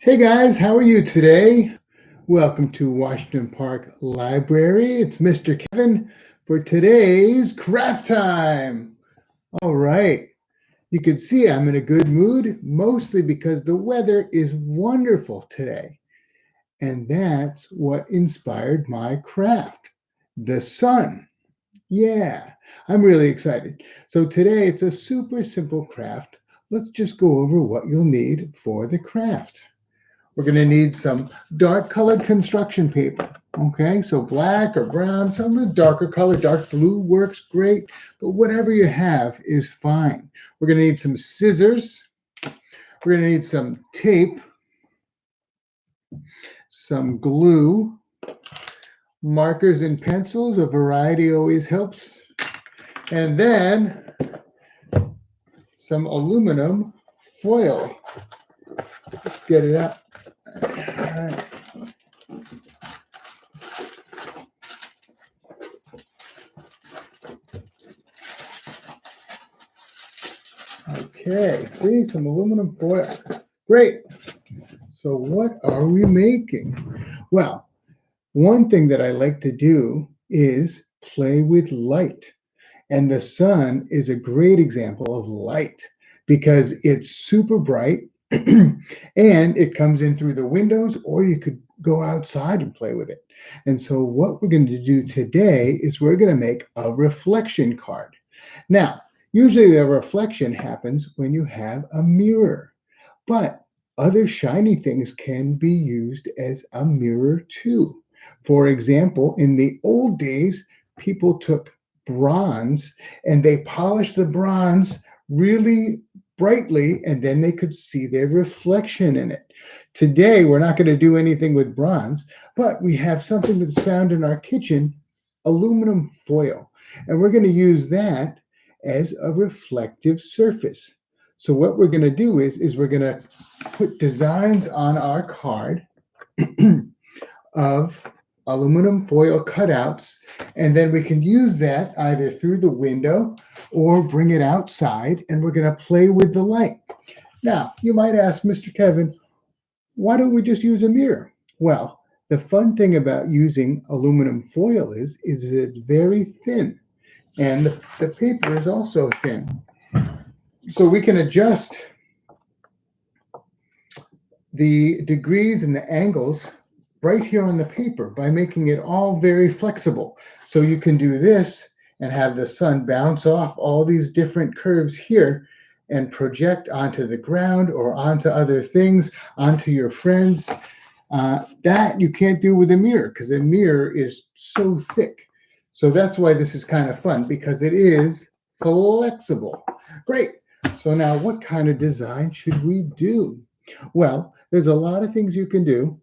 Hey guys, how are you today? Welcome to Washington Park Library. It's Mr. Kevin for today's craft time. All right, you can see I'm in a good mood, mostly because the weather is wonderful today. And that's what inspired my craft, the sun. Yeah, I'm really excited. So today it's a super simple craft. Let's just go over what you'll need for the craft. We're going to need some dark colored construction paper. Okay, so black or brown, some of the darker color, dark blue works great, but whatever you have is fine. We're going to need some scissors. We're going to need some tape, some glue, markers and pencils. A variety always helps. And then some aluminum foil. Let's get it out. All right. Okay, see, some aluminum foil. Great. So what are we making? Well, one thing that I like to do is play with light. And the sun is a great example of light because it's super bright and it comes in through the windows, or you could go outside and play with it. And so what we're going to do today is we're going to make a reflection card. Now, usually a reflection happens when you have a mirror, but other shiny things can be used as a mirror too. For example, in the old days, people took bronze and they polished the bronze really brightly, and then they could see their reflection in it. Today, we're not going to do anything with bronze, but we have something that's found in our kitchen, aluminum foil, and we're going to use that as a reflective surface. So what we're going to do is we're going to put designs on our card of aluminum foil cutouts, and then we can use that either through the window or bring it outside, and we're going to play with the light. Now, you might ask, Mr. Kevin, why don't we just use a mirror? Well, the fun thing about using aluminum foil is it's very thin, and the paper is also thin. So we can adjust the degrees and the angles right here on the paper by making it all very flexible. So you can do this and have the sun bounce off all these different curves here and project onto the ground or onto other things, onto your friends. That you can't do with a mirror because a mirror is so thick. So that's why this is kind of fun, because it is flexible. Great. So now what kind of design should we do? Well, there's a lot of things you can do,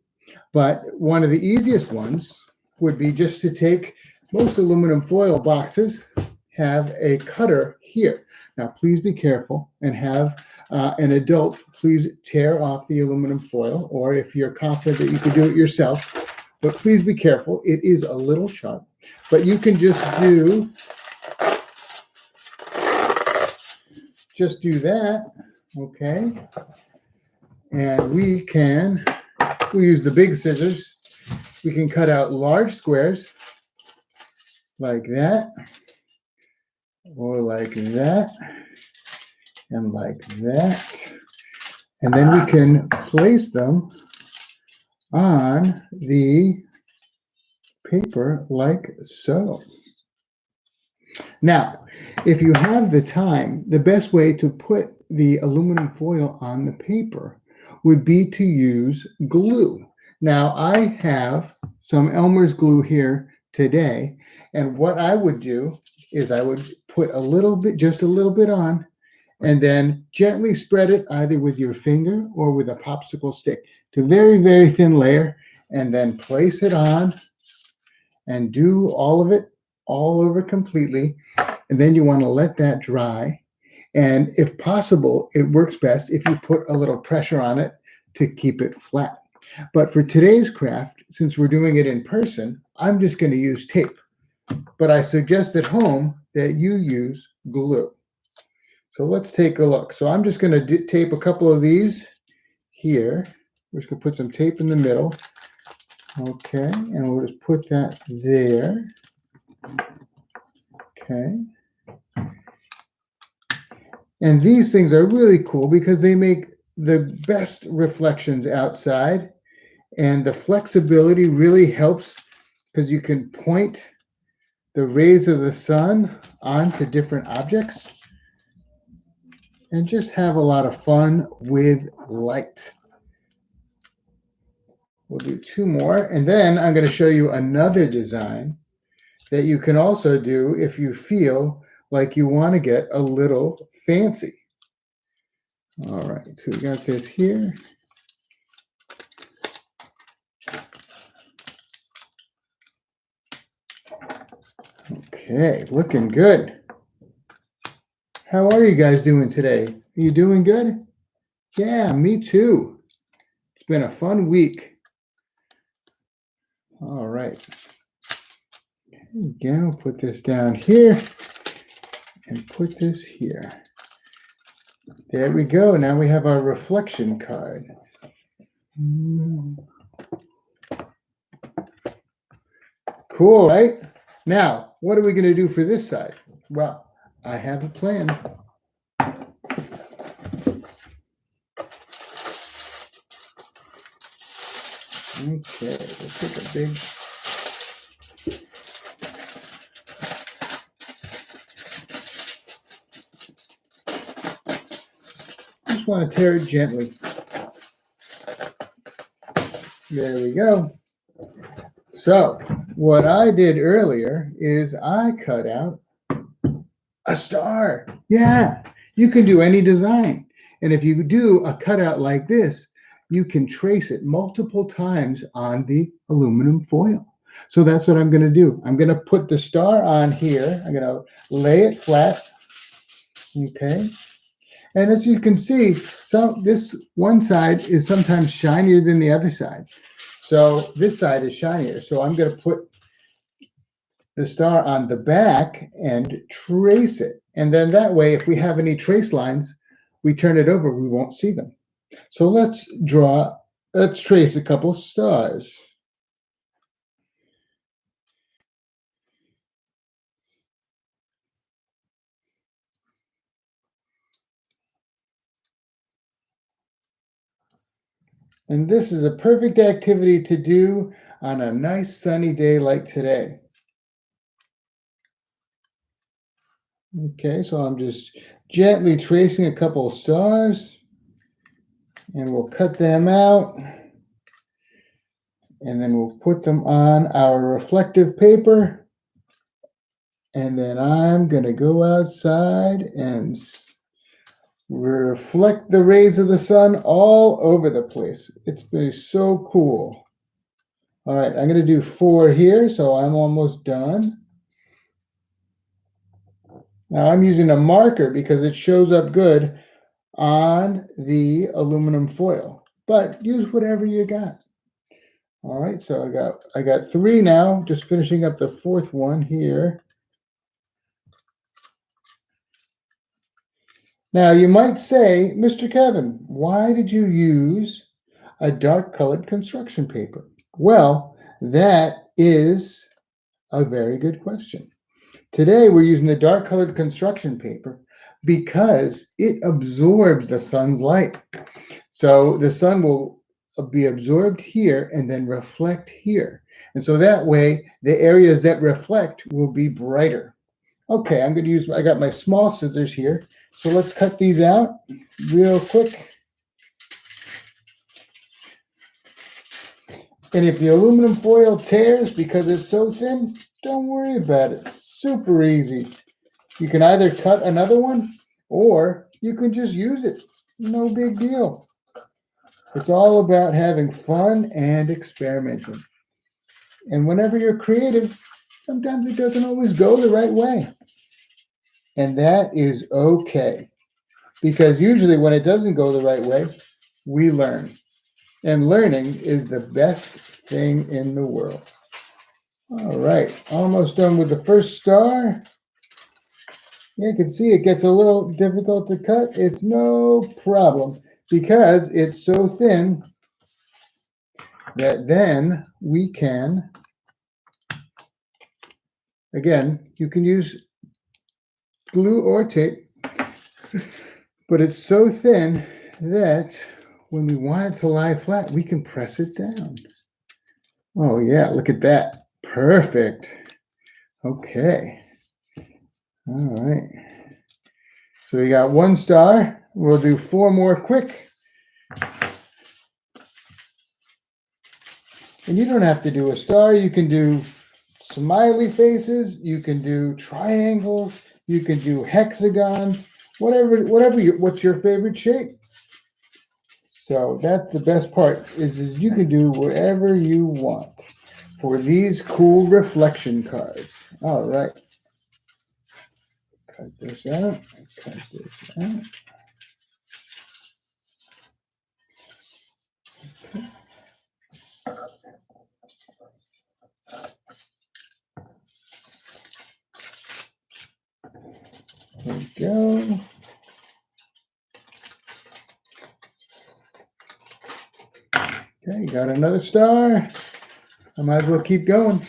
but one of the easiest ones would be just to take most aluminum foil boxes, have a cutter here. Now, please be careful and have an adult please tear off the aluminum foil, or if you're confident that you can do it yourself, but please be careful. It is a little sharp, but you can just do that, okay? And we use the big scissors. We can cut out large squares like that, or like that, and like that. And then we can place them on the paper like so. Now, if you have the time, the best way to put the aluminum foil on the paper would be to use glue. Now, I have some Elmer's glue here today, and what I would do is I would put a little bit, just a little bit on, and then gently spread it either with your finger or with a popsicle stick to a very, very thin layer, and then place it on and do all of it all over completely. And then you want to let that dry. And if possible, it works best if you put a little pressure on it to keep it flat. But for today's craft, since we're doing it in person, I'm just going to use tape. But I suggest at home that you use glue. So let's take a look. So I'm just going to tape a couple of these here. We're just going to put some tape in the middle. Okay, and we'll just put that there. Okay. And these things are really cool because they make the best reflections outside, and the flexibility really helps because you can point the rays of the sun onto different objects and just have a lot of fun with light. We'll do two more, and then I'm going to show you another design that you can also do if you feel like you want to get a little fancy. All right, so we got this here. Okay, looking good. How are you guys doing today? Are you doing good? Yeah, me too. It's been a fun week. All right. Again, put this down here and put this here. There we go. Now we have our reflection card. Cool, right? Now, what are we going to do for this side? Well, I have a plan. Okay, we'll take a big... Just want to tear it gently. There we go. So, what I did earlier is I cut out a star. Yeah, you can do any design. And if you do a cutout like this, you can trace it multiple times on the aluminum foil. So that's what I'm going to do. I'm going to put the star on here. I'm going to lay it flat. Okay. And as you can see, this one side is sometimes shinier than the other side. So this side is shinier. So I'm going to put the star on the back and trace it. And then that way, if we have any trace lines, we turn it over, we won't see them. So let's trace a couple stars. And this is a perfect activity to do on a nice sunny day like today. Okay, so I'm just gently tracing a couple of stars, and we'll cut them out, and then we'll put them on our reflective paper, and then I'm going to go outside and reflect the rays of the sun all over the place. It's been so cool. All right, I'm going to do 4 here, so I'm almost done. Now I'm using a marker because it shows up good on the aluminum foil, but use whatever you got. All right, so I got 3 now, just finishing up the 4th one here. Now you might say, Mr. Kevin, why did you use a dark colored construction paper? Well, that is a very good question. Today we're using the dark colored construction paper because it absorbs the sun's light. So the sun will be absorbed here and then reflect here. And so that way the areas that reflect will be brighter. Okay, I'm going to use, I got my small scissors here. So let's cut these out real quick. And if the aluminum foil tears because it's so thin, don't worry about it. Super easy. You can either cut another one or you can just use it. No big deal. It's all about having fun and experimenting. And whenever you're creative, sometimes it doesn't always go the right way. And that is okay. Because usually when it doesn't go the right way, we learn. And learning is the best thing in the world. All right, almost done with the first star. You can see it gets a little difficult to cut. It's no problem because it's so thin that then we can, again, you can use glue or tape, but it's so thin that when we want it to lie flat, we can press it down. Oh yeah, look at that. Perfect. Okay. All right. So we got 1 star. We'll do 4 more quick. And you don't have to do a star. You can do smiley faces. You can do triangles. You can do hexagons. What's your favorite shape? So that's the best part is you can do whatever you want for these cool reflection cards. All right. Cut this out. Cut this out. There we go. Okay, got another star. I might as well keep going.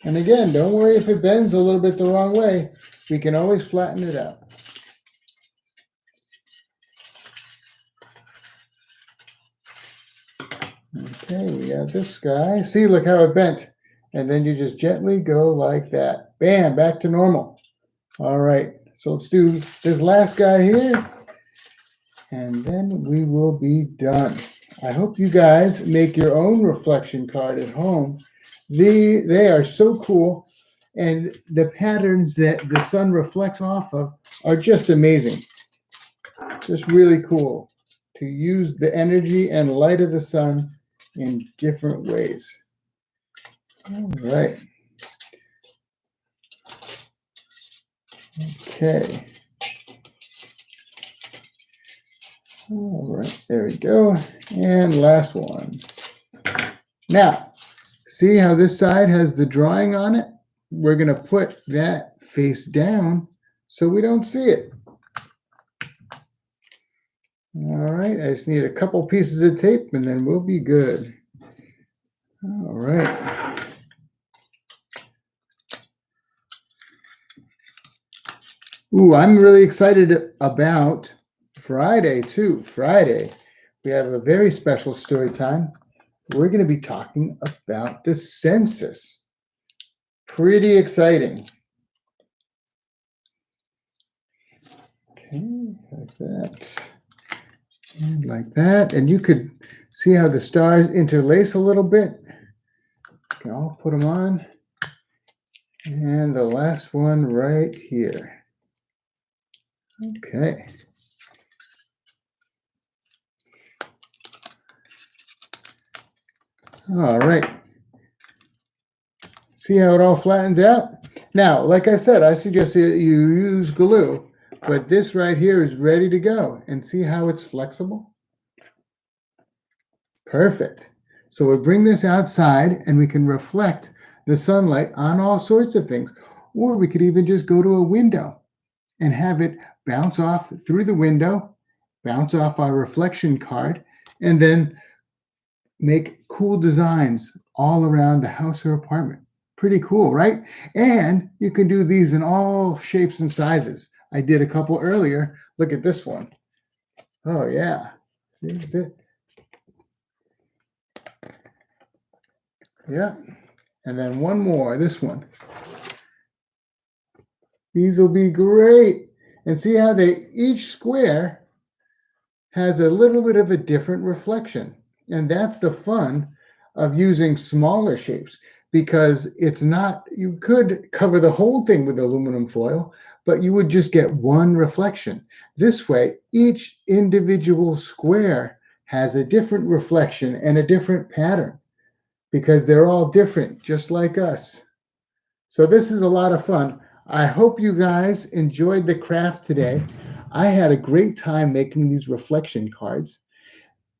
And again, don't worry if it bends a little bit the wrong way. We can always flatten it out. Okay, we got this guy. See, look how it bent. And then you just gently go like that. Bam, back to normal. All right, so let's do this last guy here. And then we will be done. I hope you guys make your own reflection card at home. They are so cool. And the patterns that the sun reflects off of are just amazing. Just really cool to use the energy and light of the sun in different ways. All right. Okay. All right, there we go. And last one. Now, see how this side has the drawing on it? We're going to put that face down so we don't see it. All right, I just need a couple pieces of tape and then we'll be good. All right. Ooh, I'm really excited about Friday too. Friday, we have a very special story time. We're going to be talking about the census. Pretty exciting. Okay, like that. And like that. And you could see how the stars interlace a little bit. Okay, I'll put them on. And the last one right here. Okay. All right. See how it all flattens out? Now, like I said, I suggest that you use glue, but this right here is ready to go. And see how it's flexible? Perfect. So we bring this outside and we can reflect the sunlight on all sorts of things. Or we could even just go to a window and have it bounce off through the window, bounce off our reflection card, and then make cool designs all around the house or apartment. Pretty cool, right? And you can do these in all shapes and sizes. I did a couple earlier. Look at this one. Oh, yeah. Yeah. And then one more, this one. These will be great. And see how each square has a little bit of a different reflection. And that's the fun of using smaller shapes, because it's not, you could cover the whole thing with aluminum foil, but you would just get one reflection. This way, each individual square has a different reflection and a different pattern, because they're all different, just like us. So this is a lot of fun. I hope you guys enjoyed the craft today. I had a great time making these reflection cards.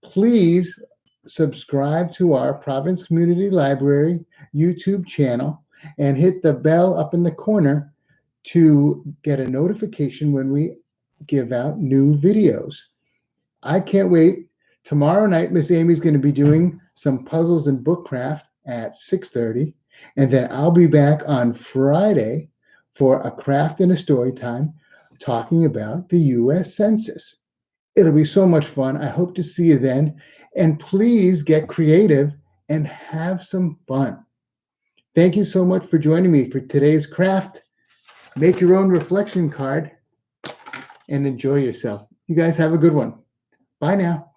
Please subscribe to our Providence Community Library YouTube channel and hit the bell up in the corner to get a notification when we give out new videos. I can't wait. Tomorrow night, Miss Amy's going to be doing some puzzles and book craft at 6:30, and then I'll be back on Friday for a craft and a story time talking about the U.S. Census. It'll be so much fun. I hope to see you then. And please get creative and have some fun. Thank you so much for joining me for today's craft. Make your own reflection card and enjoy yourself. You guys have a good one. Bye now.